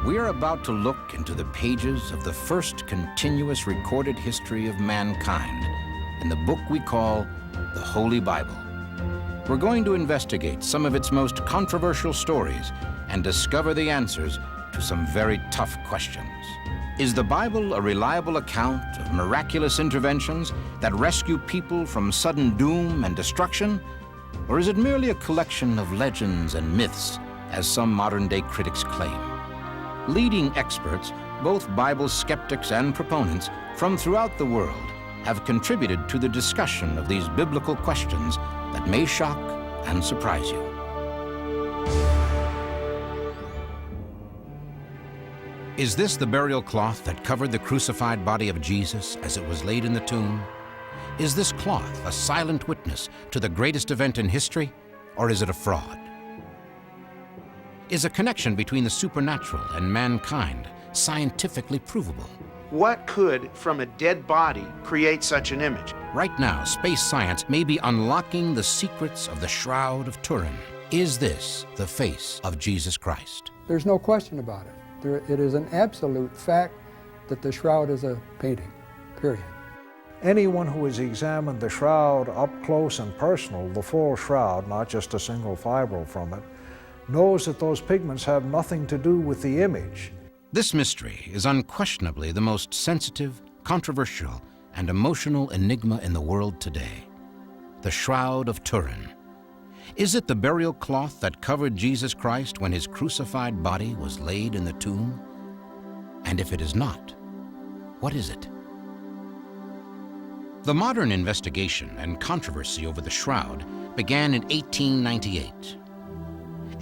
We're about to look into the pages of the first continuous recorded history of mankind in the book we call the Holy Bible. We're going to investigate some of its most controversial stories and discover the answers to some very tough questions. Is the Bible a reliable account of miraculous interventions that rescue people from sudden doom and destruction? Or is it merely a collection of legends and myths, as some modern-day critics claim? Leading experts, both Bible skeptics and proponents from throughout the world, have contributed to the discussion of these biblical questions that may shock and surprise you. Is this the burial cloth that covered the crucified body of Jesus as it was laid in the tomb? Is this cloth a silent witness to the greatest event in history, or is it a fraud? Is a connection between the supernatural and mankind scientifically provable? What could, from a dead body, create such an image? Right now, space science may be unlocking the secrets of the Shroud of Turin. Is this the face of Jesus Christ? There's no question about it. It is an absolute fact that the Shroud is a painting, period. Anyone who has examined the Shroud up close and personal, the full Shroud, not just a single fibril from it, knows that those pigments have nothing to do with the image. This mystery is unquestionably the most sensitive, controversial, and emotional enigma in the world today. The Shroud of Turin. Is it the burial cloth that covered Jesus Christ when his crucified body was laid in the tomb? And if it is not, what is it? The modern investigation and controversy over the Shroud began in 1898.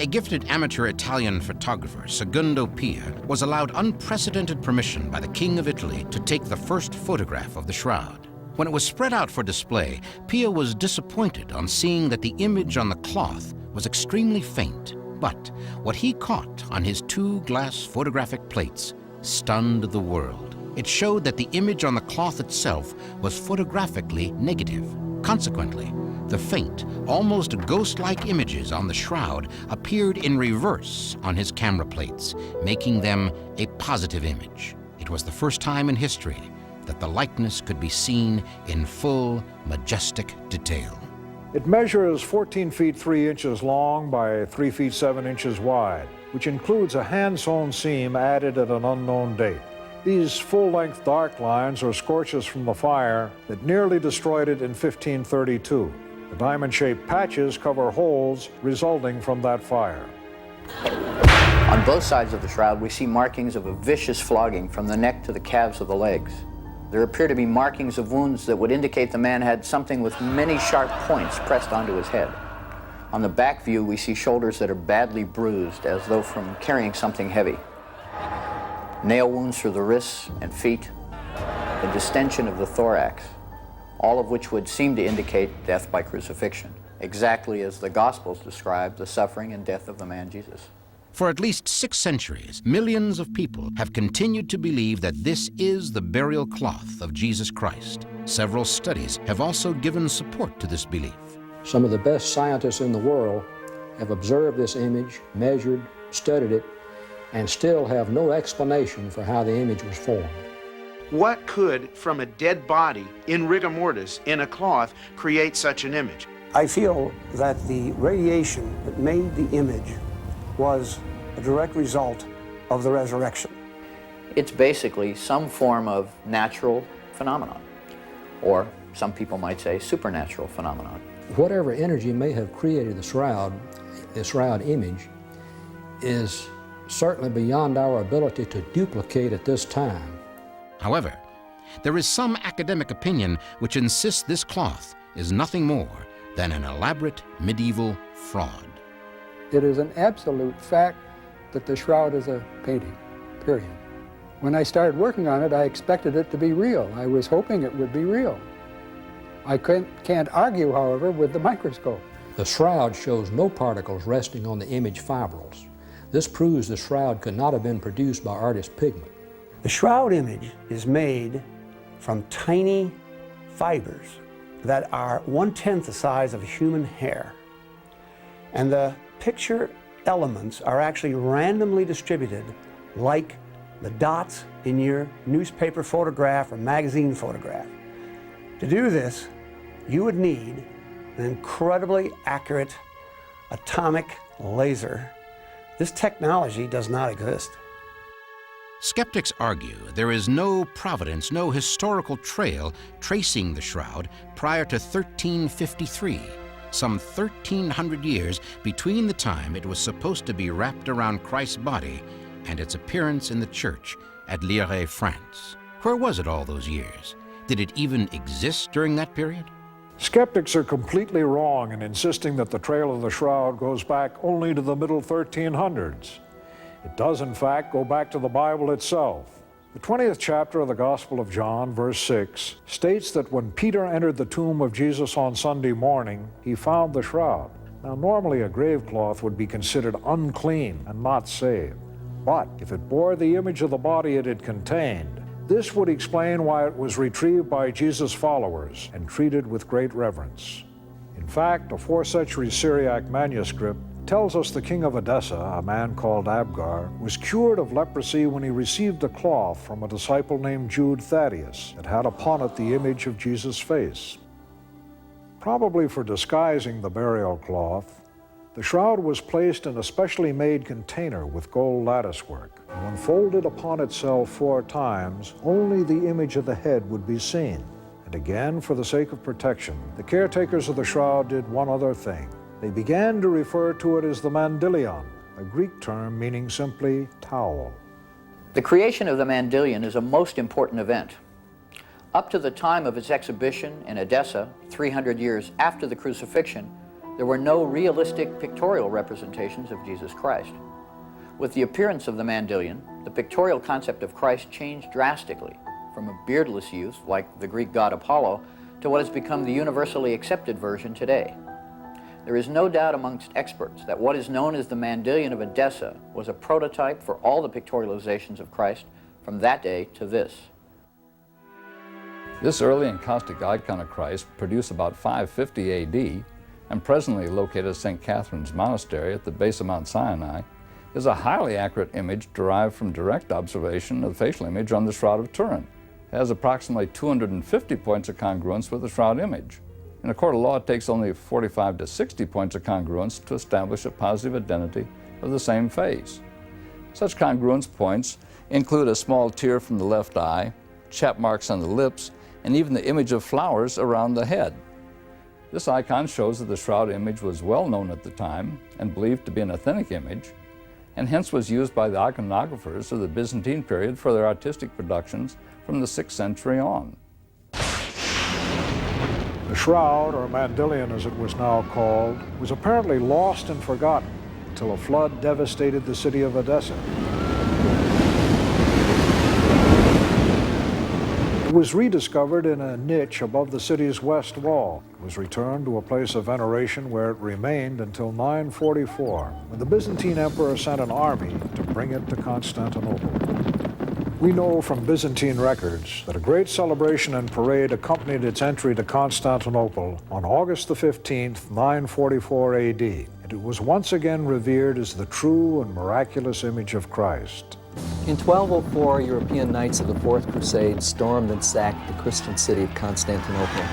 A gifted amateur Italian photographer, Segundo Pia, was allowed unprecedented permission by the King of Italy to take the first photograph of the Shroud. When it was spread out for display, Pia was disappointed on seeing that the image on the cloth was extremely faint. But what he caught on his 2 glass photographic plates stunned the world. It showed that the image on the cloth itself was photographically negative. Consequently, the faint, almost ghost-like images on the Shroud appeared in reverse on his camera plates, making them a positive image. It was the first time in history that the likeness could be seen in full, majestic detail. It measures 14 feet 3 inches long by 3 feet 7 inches wide, which includes a hand-sewn seam added at an unknown date. These full-length dark lines are scorches from the fire that nearly destroyed it in 1532. The diamond-shaped patches cover holes resulting from that fire. On both sides of the Shroud, we see markings of a vicious flogging from the neck to the calves of the legs. There appear to be markings of wounds that would indicate the man had something with many sharp points pressed onto his head. On the back view, we see shoulders that are badly bruised, as though from carrying something heavy. Nail wounds through the wrists and feet, a distension of the thorax, all of which would seem to indicate death by crucifixion, exactly as the Gospels describe the suffering and death of the man Jesus. For at least 6 centuries, millions of people have continued to believe that this is the burial cloth of Jesus Christ. Several studies have also given support to this belief. Some of the best scientists in the world have observed this image, measured, studied it, and still have no explanation for how the image was formed. What could, from a dead body, in rigor mortis, in a cloth, create such an image? I feel that the radiation that made the image was a direct result of the resurrection. It's basically some form of natural phenomenon, or some people might say supernatural phenomenon. Whatever energy may have created the shroud image is certainly beyond our ability to duplicate at this time. However, there is some academic opinion which insists this cloth is nothing more than an elaborate medieval fraud. It is an absolute fact that the shroud is a painting, period. When I started working on it, I expected it to be real. I was hoping it would be real. I can't argue, however, with the microscope. The shroud shows no particles resting on the image fibrils. This proves the shroud could not have been produced by artist pigment. The shroud image is made from tiny fibers that are 1/10 the size of human hair. And the picture elements are actually randomly distributed like the dots in your newspaper photograph or magazine photograph. To do this, you would need an incredibly accurate atomic laser. This technology does not exist. Skeptics argue there is no providence, no historical trail tracing the shroud prior to 1353, some 1,300 years between the time it was supposed to be wrapped around Christ's body and its appearance in the church at Lire, France. Where was it all those years? Did it even exist during that period? Skeptics are completely wrong in insisting that the trail of the shroud goes back only to the middle 1300s. It does, in fact, go back to the Bible itself. The 20th chapter of the Gospel of John, verse 6, states that when Peter entered the tomb of Jesus on Sunday morning, he found the shroud. Now, normally a grave cloth would be considered unclean and not saved. But if it bore the image of the body it had contained, this would explain why it was retrieved by Jesus' followers and treated with great reverence. In fact, a 4th century Syriac manuscript tells us the king of Edessa, a man called Abgar, was cured of leprosy when he received a cloth from a disciple named Jude Thaddeus that had upon it the image of Jesus' face. Probably for disguising the burial cloth, the shroud was placed in a specially made container with gold latticework. When folded upon itself 4 times, only the image of the head would be seen. And again, for the sake of protection, the caretakers of the shroud did one other thing. They began to refer to it as the mandilion, a Greek term meaning simply towel. The creation of the mandilion is a most important event. Up to the time of its exhibition in Edessa, 300 years after the crucifixion, there were no realistic pictorial representations of Jesus Christ. With the appearance of the mandilion, the pictorial concept of Christ changed drastically from a beardless youth, like the Greek god Apollo, to what has become the universally accepted version today. There is no doubt amongst experts that what is known as the mandilion of Edessa was a prototype for all the pictorializations of Christ from that day to this. This early encaustic icon of Christ, produced about 550 AD, and presently located at St. Catherine's Monastery at the base of Mount Sinai, is a highly accurate image derived from direct observation of the facial image on the Shroud of Turin. It has approximately 250 points of congruence with the shroud image. In a court of law, it takes only 45 to 60 points of congruence to establish a positive identity of the same face. Such congruence points include a small tear from the left eye, chap marks on the lips, and even the image of flowers around the head. This icon shows that the shroud image was well known at the time and believed to be an authentic image, and hence was used by the iconographers of the Byzantine period for their artistic productions from the 6th century on. The shroud, or mandilion as it was now called, was apparently lost and forgotten until a flood devastated the city of Edessa. It was rediscovered in a niche above the city's west wall. It was returned to a place of veneration where it remained until 944, when the Byzantine emperor sent an army to bring it to Constantinople. We know from Byzantine records that a great celebration and parade accompanied its entry to Constantinople on August the 15th, 944 AD, and it was once again revered as the true and miraculous image of Christ. In 1204, European knights of the Fourth Crusade stormed and sacked the Christian city of Constantinople.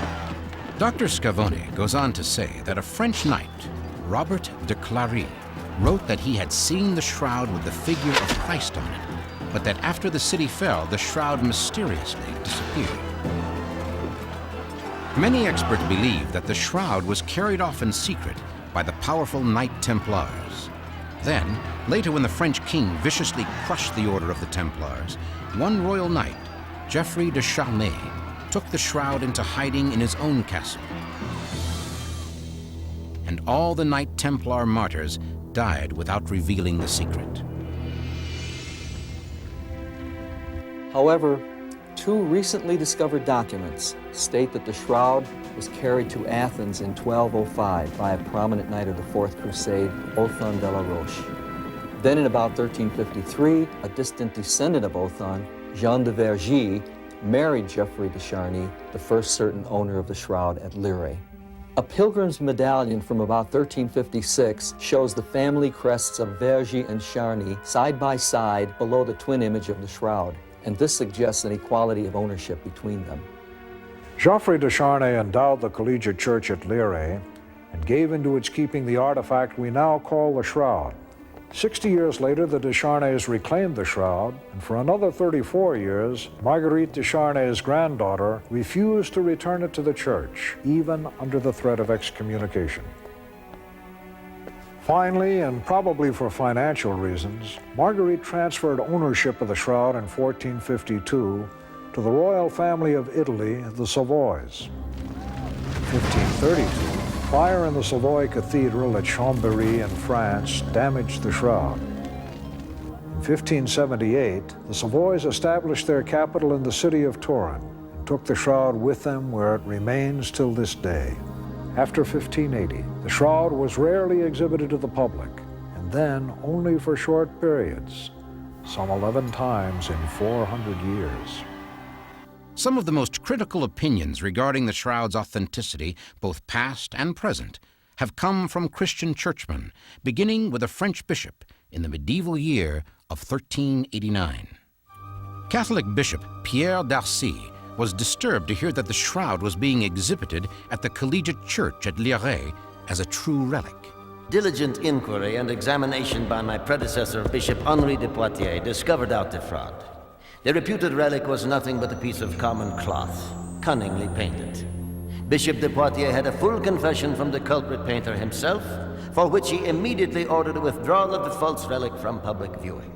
Dr. Scavone goes on to say that a French knight, Robert de Clary, wrote that he had seen the shroud with the figure of Christ on it, but that after the city fell, the shroud mysteriously disappeared. Many experts believe that the shroud was carried off in secret by the powerful Knight Templars. Then, later when the French king viciously crushed the order of the Templars, one royal knight, Geoffrey de Charnay, took the shroud into hiding in his own castle. And all the Knight Templar martyrs died without revealing the secret. However, two recently discovered documents state that the shroud was carried to Athens in 1205 by a prominent knight of the Fourth Crusade, Othon de la Roche. Then in about 1353, a distant descendant of Othon, Jean de Vergy, married Geoffrey de Charny, the first certain owner of the shroud at Lire. A pilgrim's medallion from about 1356 shows the family crests of Vergy and Charny side by side below the twin image of the shroud, and this suggests an equality of ownership between them. Geoffrey de Charny endowed the collegiate church at Lire and gave into its keeping the artifact we now call the shroud. 60 years later, the de Charnys reclaimed the shroud, and for another 34 years, Marguerite de Charnay's granddaughter refused to return it to the church, even under the threat of excommunication. Finally, and probably for financial reasons, Marguerite transferred ownership of the shroud in 1452 to the royal family of Italy, the Savoys. In 1532, fire in the Savoy Cathedral at Chambéry in France damaged the shroud. In 1578, the Savoys established their capital in the city of Turin and took the shroud with them, where it remains till this day. After 1580, the shroud was rarely exhibited to the public, and then only for short periods, some 11 times in 400 years. Some of the most critical opinions regarding the shroud's authenticity, both past and present, have come from Christian churchmen, beginning with a French bishop in the medieval year of 1389. Catholic Bishop Pierre d'Arcy was disturbed to hear that the shroud was being exhibited at the collegiate church at Lire as a true relic. Diligent inquiry and examination by my predecessor, Bishop Henri de Poitiers, discovered out the fraud. The reputed relic was nothing but a piece of common cloth, cunningly painted. Bishop de Poitiers had a full confession from the culprit painter himself, for which he immediately ordered a withdrawal of the false relic from public viewing.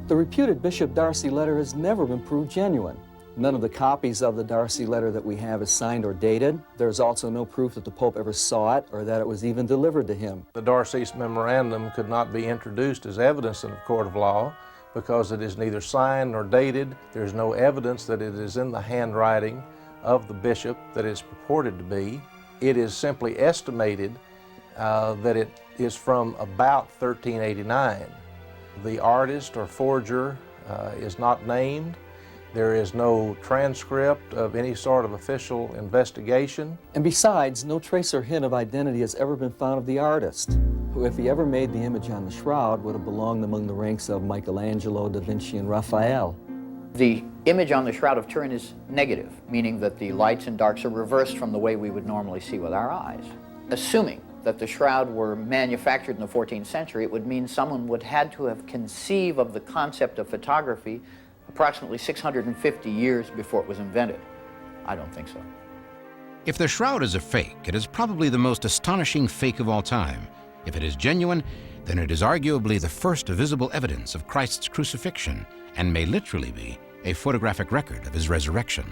The reputed Bishop Darcy letter has never been proved genuine. None of the copies of the Darcy letter that we have is signed or dated. There's also no proof that the Pope ever saw it or that it was even delivered to him. The Darcy's memorandum could not be introduced as evidence in a court of law because it is neither signed nor dated. There's no evidence that it is in the handwriting of the bishop that it's purported to be. It is simply estimated that it is from about 1389. The artist or forger is not named. There is no transcript of any sort of official investigation. And besides, no trace or hint of identity has ever been found of the artist, who, if he ever made the image on the shroud, would have belonged among the ranks of Michelangelo, Da Vinci, and Raphael. The image on the Shroud of Turin is negative, meaning that the lights and darks are reversed from the way we would normally see with our eyes. Assuming that the shroud were manufactured in the 14th century, it would mean someone would had to have conceived of the concept of photography approximately 650 years before it was invented. I don't think so. If the shroud is a fake, it is probably the most astonishing fake of all time. If it is genuine, then it is arguably the first visible evidence of Christ's crucifixion and may literally be a photographic record of his resurrection.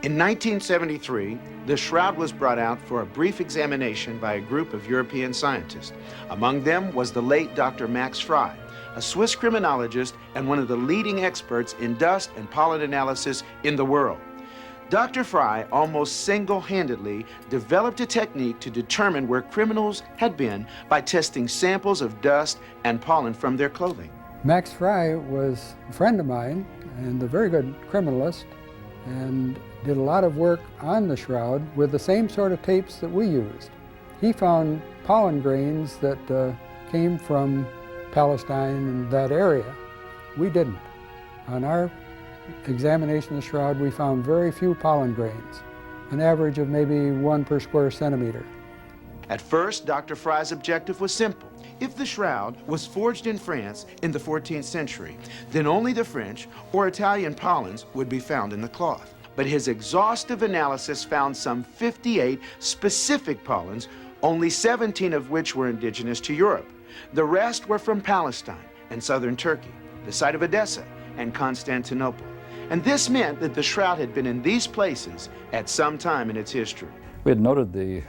In 1973, the shroud was brought out for a brief examination by a group of European scientists. Among them was the late Dr. Max Frey, a Swiss criminologist and one of the leading experts in dust and pollen analysis in the world. Dr. Frey almost single-handedly developed a technique to determine where criminals had been by testing samples of dust and pollen from their clothing. Max Frey was a friend of mine and a very good criminalist, and did a lot of work on the shroud with the same sort of tapes that we used. He found pollen grains that came from Palestine and that area. We didn't. On our examination of the shroud, we found very few pollen grains. an average of maybe 1 per square centimeter. At first, Dr. Fry's objective was simple. If the shroud was forged in France in the 14th century, then only the French or Italian pollens would be found in the cloth. But his exhaustive analysis found some 58 specific pollens, only 17 of which were indigenous to Europe. The rest were from Palestine and southern Turkey, the site of Edessa and Constantinople. And this meant that the shroud had been in these places at some time in its history. We had noted the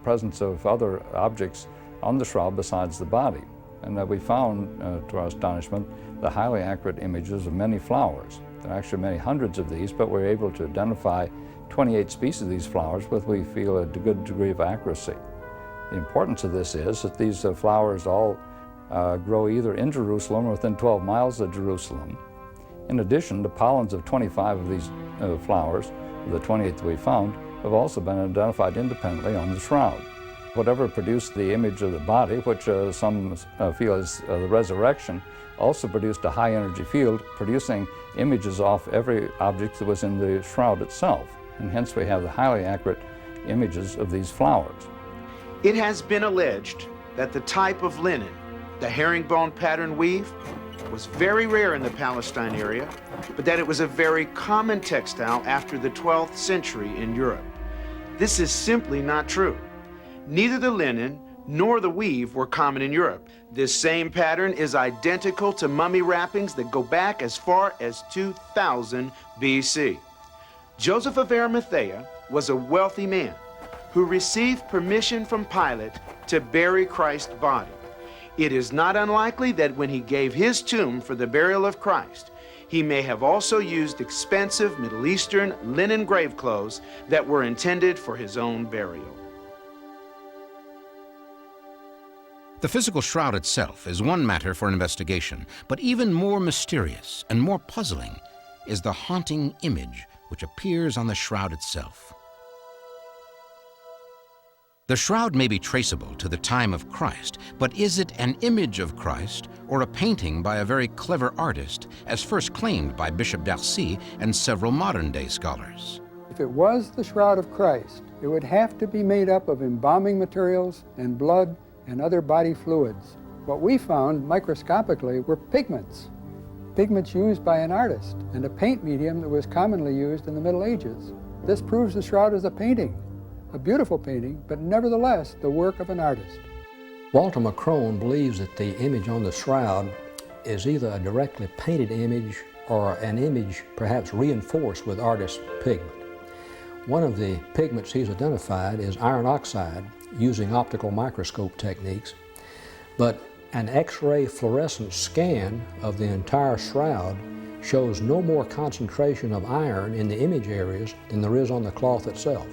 presence of other objects on the shroud besides the body, and that we found, to our astonishment, the highly accurate images of many flowers. There are actually many hundreds of these, but we're able to identify 28 species of these flowers with, we feel, a good degree of accuracy. The importance of this is that these flowers all grow either in Jerusalem or within 12 miles of Jerusalem. In addition, the pollens of 25 of these flowers, the 28 that we found, have also been identified independently on the shroud. Whatever produced the image of the body, which some feel is the resurrection, also produced a high-energy field, producing images off every object that was in the shroud itself. And hence we have the highly accurate images of these flowers. It has been alleged that the type of linen, the herringbone pattern weave, was very rare in the Palestine area, but that it was a very common textile after the 12th century in Europe. This is simply not true. Neither the linen nor the weave were common in Europe. This same pattern is identical to mummy wrappings that go back as far as 2000 BC. Joseph of Arimathea was a wealthy man who received permission from Pilate to bury Christ's body. It is not unlikely that when he gave his tomb for the burial of Christ, he may have also used expensive Middle Eastern linen grave clothes that were intended for his own burial. The physical shroud itself is one matter for investigation, but even more mysterious and more puzzling is the haunting image which appears on the shroud itself. The shroud may be traceable to the time of Christ, but is it an image of Christ or a painting by a very clever artist, as first claimed by Bishop Darcy and several modern-day scholars? If it was the shroud of Christ, it would have to be made up of embalming materials and blood and other body fluids. What we found microscopically were pigments, pigments used by an artist, and a paint medium that was commonly used in the Middle Ages. This proves the shroud is a painting. A beautiful painting, but nevertheless the work of an artist. Walter McCrone believes that the image on the shroud is either a directly painted image or an image perhaps reinforced with artist's pigment. One of the pigments he's identified is iron oxide using optical microscope techniques, but an X-ray fluorescent scan of the entire shroud shows no more concentration of iron in the image areas than there is on the cloth itself.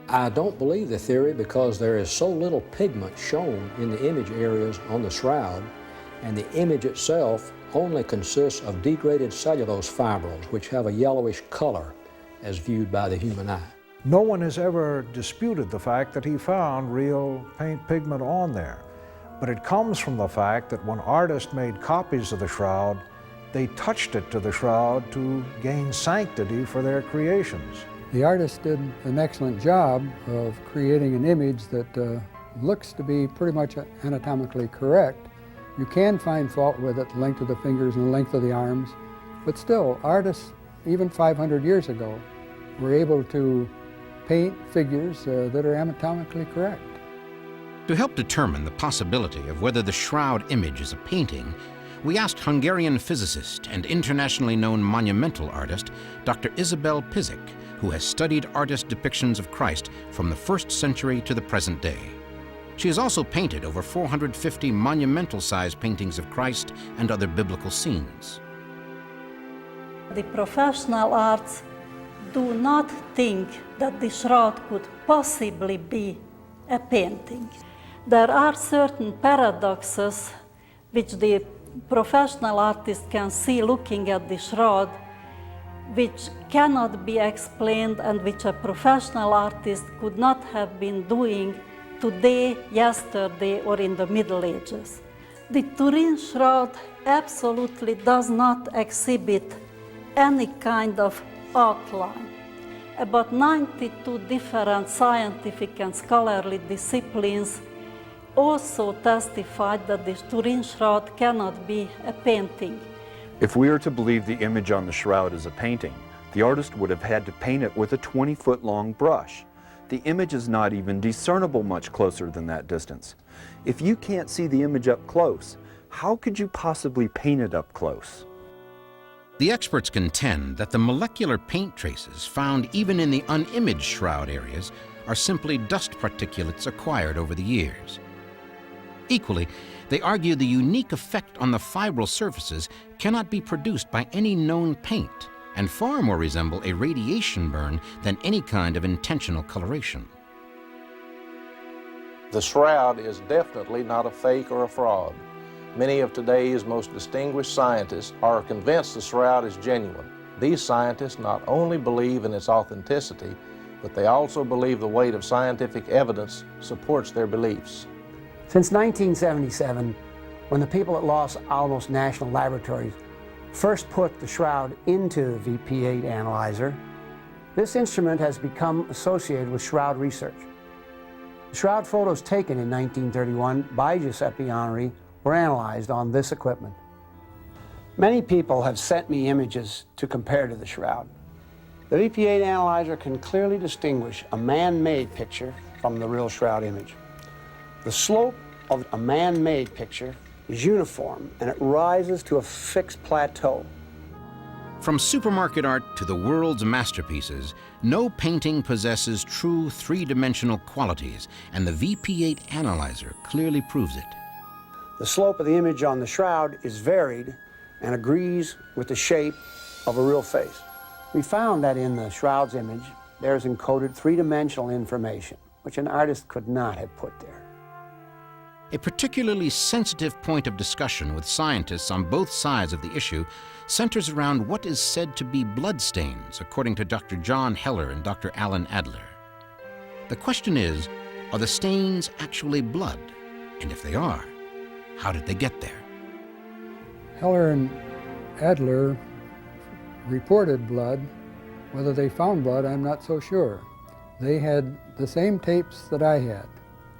I don't believe the theory because there is so little pigment shown in the image areas on the shroud, and the image itself only consists of degraded cellulose fibrils which have a yellowish color as viewed by the human eye. No one has ever disputed the fact that he found real paint pigment on there, but it comes from the fact that when artists made copies of the shroud, they touched it to the shroud to gain sanctity for their creations. The artist did an excellent job of creating an image that looks to be pretty much anatomically correct. You can find fault with it, the length of the fingers and the length of the arms, but still, artists, even 500 years ago, were able to paint figures that are anatomically correct. To help determine the possibility of whether the shroud image is a painting, we asked Hungarian physicist and internationally known monumental artist, Dr. Isabel Pizik, who has studied artist depictions of Christ from the 1st century to the present day. She has also painted over 450 monumental-sized paintings of Christ and other biblical scenes. The professional arts do not think that the shroud could possibly be a painting. There are certain paradoxes which the professional artist can see looking at the shroud, which cannot be explained and which a professional artist could not have been doing today, yesterday, or in the Middle Ages. The Turin shroud absolutely does not exhibit any kind of outline. about 92 different scientific and scholarly disciplines also testified that this Turin shroud cannot be a painting. If we are to believe the image on the shroud is a painting, the artist would have had to paint it with a 20-foot-long brush. The image is not even discernible much closer than that distance. If you can't see the image up close, how could you possibly paint it up close? The experts contend that the molecular paint traces found even in the unimaged shroud areas are simply dust particulates acquired over the years. Equally, they argue the unique effect on the fibril surfaces cannot be produced by any known paint and far more resemble a radiation burn than any kind of intentional coloration. The shroud is definitely not a fake or a fraud. Many of today's most distinguished scientists are convinced the shroud is genuine. These scientists not only believe in its authenticity, but they also believe the weight of scientific evidence supports their beliefs. Since 1977, when the people at Los Alamos National Laboratories first put the shroud into the VP8 analyzer, this instrument has become associated with shroud research. The shroud photos taken in 1931 by Giuseppe Honoré were analyzed on this equipment. Many people have sent me images to compare to the shroud. The VP8 analyzer can clearly distinguish a man-made picture from the real shroud image. The slope of a man-made picture is uniform and it rises to a fixed plateau. From supermarket art to the world's masterpieces, no painting possesses true three-dimensional qualities, and the VP8 analyzer clearly proves it. The slope of the image on the shroud is varied and agrees with the shape of a real face. We found that in the shroud's image, there's encoded three-dimensional information, which an artist could not have put there. A particularly sensitive point of discussion with scientists on both sides of the issue centers around what is said to be bloodstains, according to Dr. John Heller and Dr. Alan Adler. The question is, are the stains actually blood? And if they are, how did they get there? Heller and Adler reported blood. Whether they found blood, I'm not so sure. They had the same tapes that I had.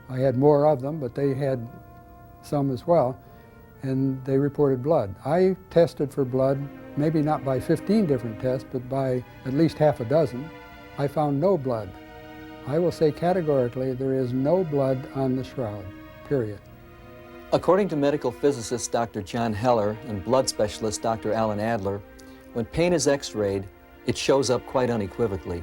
I had more of them, but they had some as well, and they reported blood. I tested for blood, maybe not by 15 different tests, but by at least half a dozen. I found no blood. I will say categorically there is no blood on the shroud, period. According to medical physicist Dr. John Heller and blood specialist Dr. Alan Adler, when paint is x-rayed, it shows up quite unequivocally.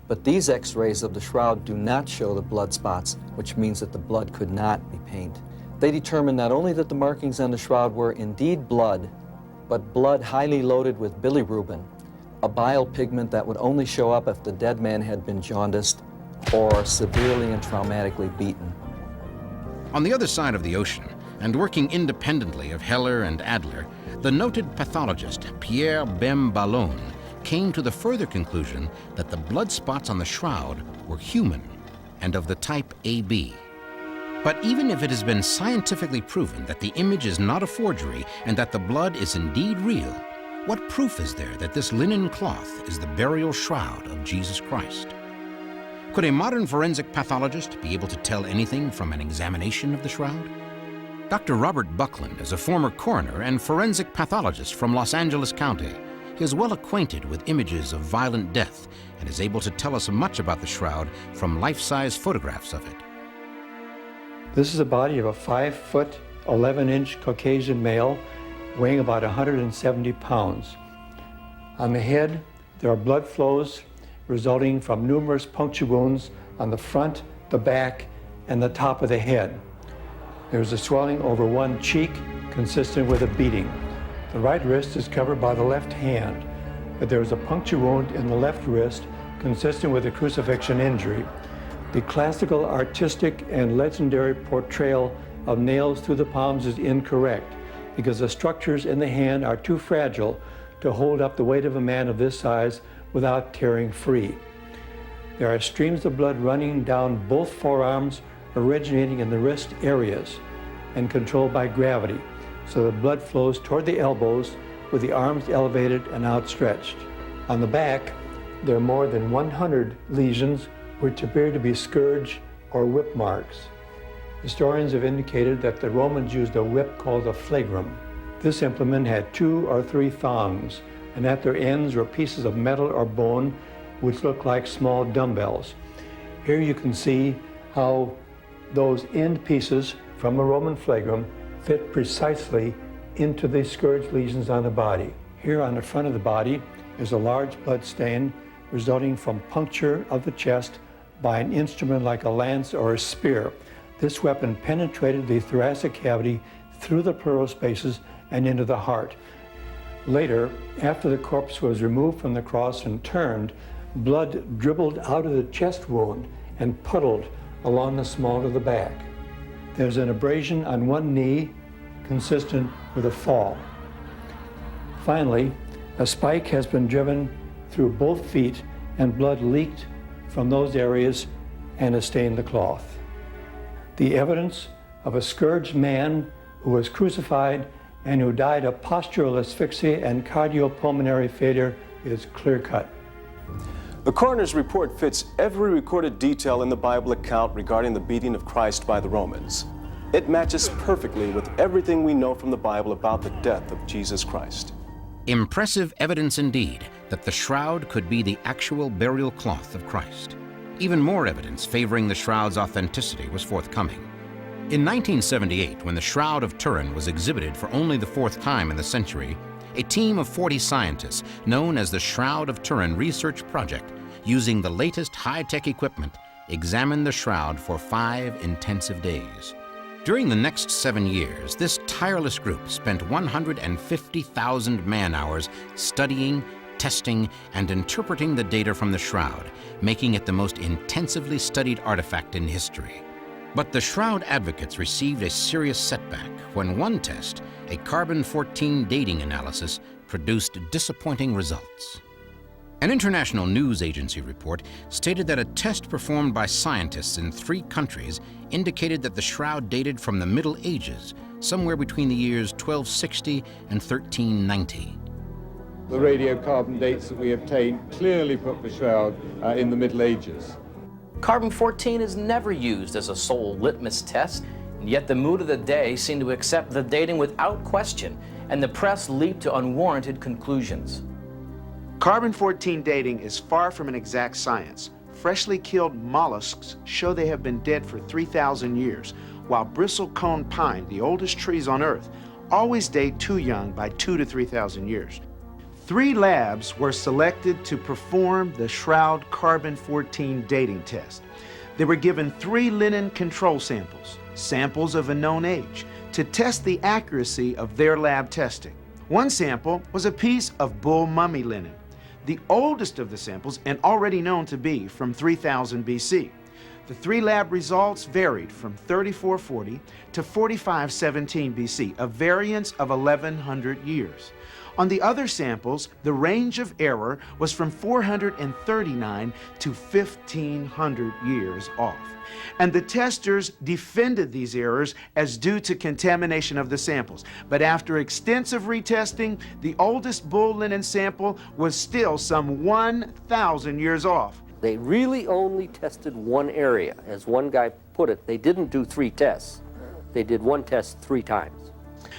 But these x-rays of the shroud do not show the blood spots, which means that the blood could not be paint. They determined not only that the markings on the shroud were indeed blood, but blood highly loaded with bilirubin, a bile pigment that would only show up if the dead man had been jaundiced or severely and traumatically beaten. On the other side of the ocean, and working independently of Heller and Adler, the noted pathologist Pierre Bem Ballon came to the further conclusion that the blood spots on the shroud were human and of the type AB. But even if it has been scientifically proven that the image is not a forgery and that the blood is indeed real, what proof is there that this linen cloth is the burial shroud of Jesus Christ? Could a modern forensic pathologist be able to tell anything from an examination of the shroud? Dr. Robert Buckland is a former coroner and forensic pathologist from Los Angeles County. He is well acquainted with images of violent death and is able to tell us much about the shroud from life-size photographs of it. This is a body of a 5-foot, 11-inch Caucasian male weighing about 170 pounds. On the head, there are blood flows resulting from numerous puncture wounds on the front, the back, and the top of the head. There is a swelling over one cheek consistent with a beating. The right wrist is covered by the left hand, but there is a puncture wound in the left wrist consistent with a crucifixion injury. The classical, artistic, and legendary portrayal of nails through the palms is incorrect because the structures in the hand are too fragile to hold up the weight of a man of this size without tearing free. There are streams of blood running down both forearms, originating in the wrist areas and controlled by gravity, so the blood flows toward the elbows with the arms elevated and outstretched. On the back, there are more than 100 lesions which appear to be scourge or whip marks. Historians have indicated that the Romans used a whip called a flagrum. This implement had 2 or 3 thongs, and at their ends were pieces of metal or bone which looked like small dumbbells. Here you can see how those end pieces from a Roman flagrum fit precisely into the scourge lesions on the body. Here on the front of the body is a large blood stain resulting from puncture of the chest by an instrument like a lance or a spear. This weapon penetrated the thoracic cavity through the pleural spaces and into the heart. Later, after the corpse was removed from the cross and turned, blood dribbled out of the chest wound and puddled along the small of the back. There's an abrasion on one knee consistent with a fall. Finally, a spike has been driven through both feet and blood leaked from those areas and has stained the cloth. The evidence of a scourged man who was crucified and who died of postural asphyxia and cardiopulmonary failure is clear-cut. The coroner's report fits every recorded detail in the Bible account regarding the beating of Christ by the Romans. It matches perfectly with everything we know from the Bible about the death of Jesus Christ. Impressive evidence indeed that the shroud could be the actual burial cloth of Christ. Even more evidence favoring the shroud's authenticity was forthcoming. In 1978, when the Shroud of Turin was exhibited for only the 4th time in the century, a team of 40 scientists, known as the Shroud of Turin Research Project, using the latest high-tech equipment, examined the shroud for 5 intensive days. During the next 7 years, this tireless group spent 150,000 man-hours studying, testing, and interpreting the data from the shroud, making it the most intensively studied artifact in history. But the shroud advocates received a serious setback when one test, a carbon-14 dating analysis, produced disappointing results. An international news agency report stated that a test performed by scientists in 3 countries indicated that the shroud dated from the Middle Ages, somewhere between the years 1260 and 1390. The radiocarbon dates that we obtained clearly put the shroud in the Middle Ages. Carbon-14 is never used as a sole litmus test, and yet the mood of the day seemed to accept the dating without question, and the press leaped to unwarranted conclusions. Carbon-14 dating is far from an exact science. Freshly killed mollusks show they have been dead for 3,000 years, while bristlecone pine, the oldest trees on Earth, always date too young by 2,000 to 3,000 years. 3 labs were selected to perform the Shroud carbon-14 dating test. They were given 3 linen control samples, samples of a known age, to test the accuracy of their lab testing. One sample was a piece of bull mummy linen, the oldest of the samples and already known to be from 3000 BC. The 3 lab results varied from 3440 to 4517 BC, a variance of 1100 years. On the other samples, the range of error was from 439 to 1500 years off. And the testers defended these errors as due to contamination of the samples. But after extensive retesting, the oldest bull linen sample was still some 1,000 years off. They really only tested one area. As one guy put it, they didn't do 3 tests. They did 1 test 3 times.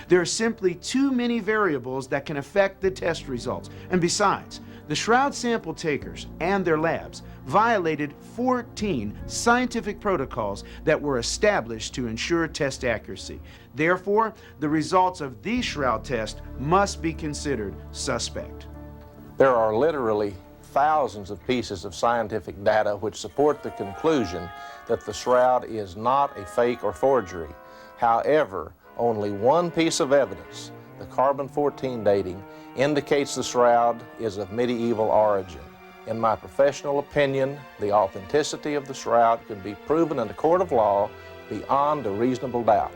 There are simply too many variables that can affect the test results. And besides, the shroud sample takers and their labs violated 14 scientific protocols that were established to ensure test accuracy. Therefore, the results of these shroud tests must be considered suspect. There are literally thousands of pieces of scientific data which support the conclusion that the shroud is not a fake or forgery. However, only one piece of evidence, the carbon-14 dating, indicates the shroud is of medieval origin. In my professional opinion, the authenticity of the shroud could be proven in a court of law beyond a reasonable doubt.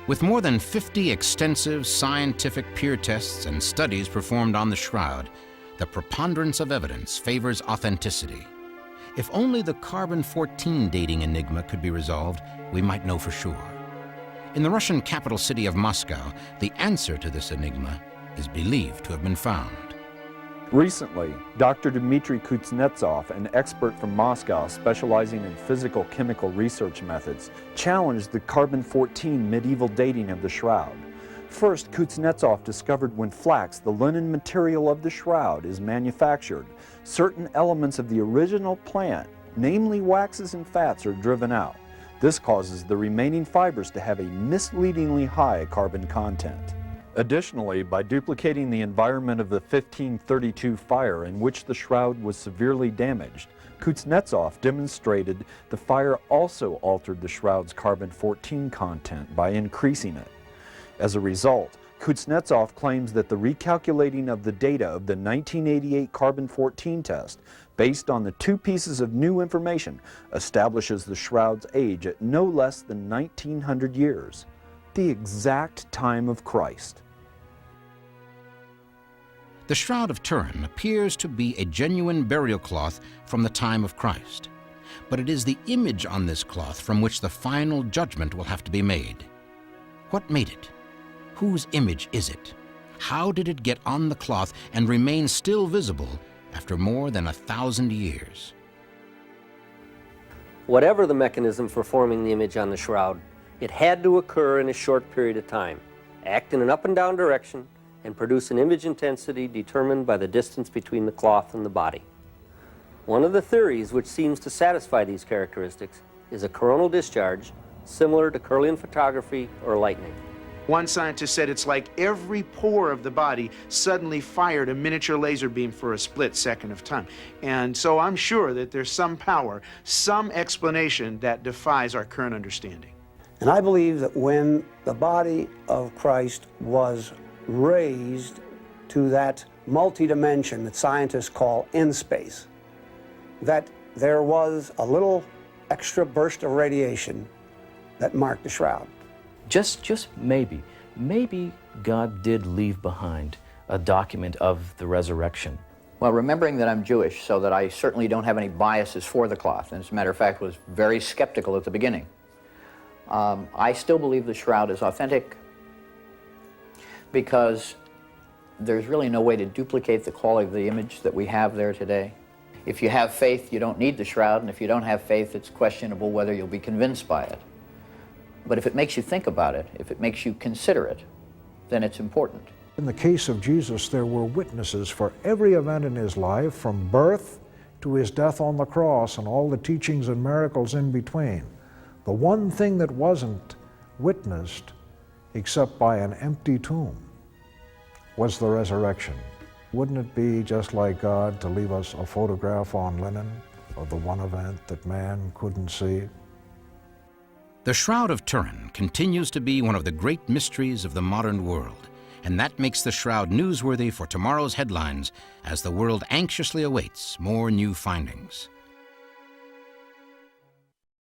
With more than 50 extensive scientific peer tests and studies performed on the shroud, the preponderance of evidence favors authenticity. If only the carbon-14 dating enigma could be resolved, we might know for sure. In the Russian capital city of Moscow, the answer to this enigma is believed to have been found. Recently, Dr. Dmitry Kuznetsov, an expert from Moscow specializing in physical-chemical research methods, challenged the carbon-14 medieval dating of the shroud. First, Kuznetsov discovered when flax, the linen material of the shroud, is manufactured, certain elements of the original plant, namely waxes and fats, are driven out. This causes the remaining fibers to have a misleadingly high carbon content. Additionally, by duplicating the environment of the 1532 fire in which the shroud was severely damaged, Kuznetsov demonstrated the fire also altered the shroud's carbon-14 content by increasing it. As a result, Kuznetsov claims that the recalculating of the data of the 1988 carbon-14 test, based on the two pieces of new information, establishes the shroud's age at no less than 1900 years, the exact time of Christ. The Shroud of Turin appears to be a genuine burial cloth from the time of Christ, but it is the image on this cloth from which the final judgment will have to be made. What made it? Whose image is it? How did it get on the cloth and remain still visible after more than 1,000 years? Whatever the mechanism for forming the image on the shroud, it had to occur in a short period of time, act in an up and down direction, and produce an image intensity determined by the distance between the cloth and the body. One of the theories which seems to satisfy these characteristics is a coronal discharge similar to Kirlian photography or lightning. One scientist said it's like every pore of the body suddenly fired a miniature laser beam for a split second of time. And so I'm sure that there's some power, some explanation that defies our current understanding. And I believe that when the body of Christ was raised to that multi-dimension that scientists call in space, that there was a little extra burst of radiation that marked the shroud. Just maybe God did leave behind a document of the resurrection. Well, remembering that I'm Jewish, so that I certainly don't have any biases for the cloth, and as a matter of fact was very skeptical at the beginning, I still believe the shroud is authentic because there's really no way to duplicate the quality of the image that we have there today. If you have faith, you don't need the shroud, and if you don't have faith, it's questionable whether you'll be convinced by it. But if it makes you think about it, if it makes you consider it, then it's important. In the case of Jesus, there were witnesses for every event in his life, from birth to his death on the cross and all the teachings and miracles in between. The one thing that wasn't witnessed, except by an empty tomb, was the resurrection. Wouldn't it be just like God to leave us a photograph on linen of the one event that man couldn't see? The Shroud of Turin continues to be one of the great mysteries of the modern world, and that makes the shroud newsworthy for tomorrow's headlines as the world anxiously awaits more new findings.